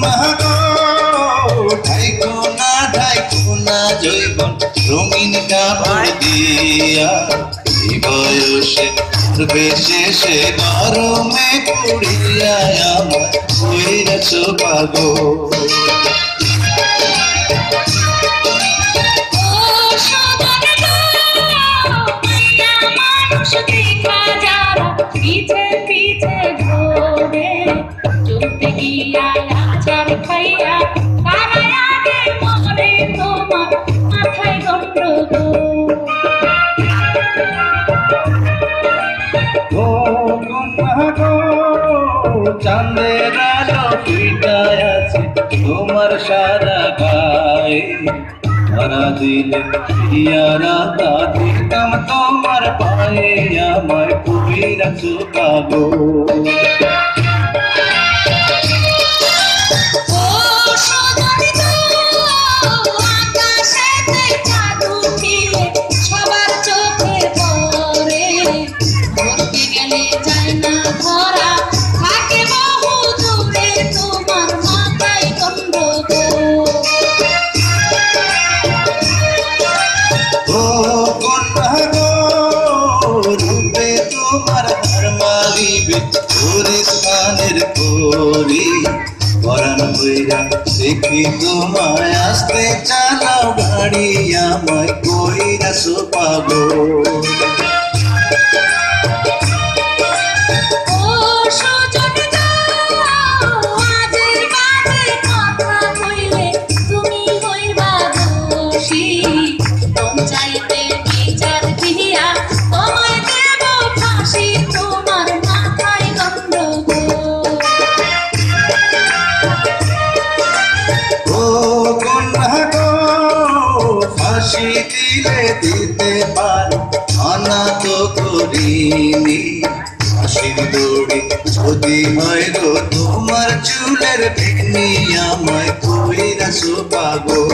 কন্যা গো ঢাইকো না জৈবন রঙিন কাপড় দিয়া এই বয়সে করবে শেষে গরমে পুড়িয়া আমার কইরাছ পাগল। পিছে পিছে ঘোরে চলতে গিয়া আচার খাইয়া তারা আগে মরে তোমার মাথায় গন্ডগোল। ও কন্যা গো চাঁদের আলো ফুটায় আছে তোমার সারা গায়ে ধরা দিলে ইয়ারা তা দিতাম তোমার পায়ে আমায় কইরাছ পাগল। পরিস্কানের করি পরাণ বইরা দেখি তোমায় আসতে চালাও গাড়ি আমায় কইরাছ পাগল। ফাঁসি দিলে দিতে পারো অনাথ করিনি ফাঁসির দড়ি যদি হয় গো তোমার চুলের বেনি আমায় কইরাছ পাগল।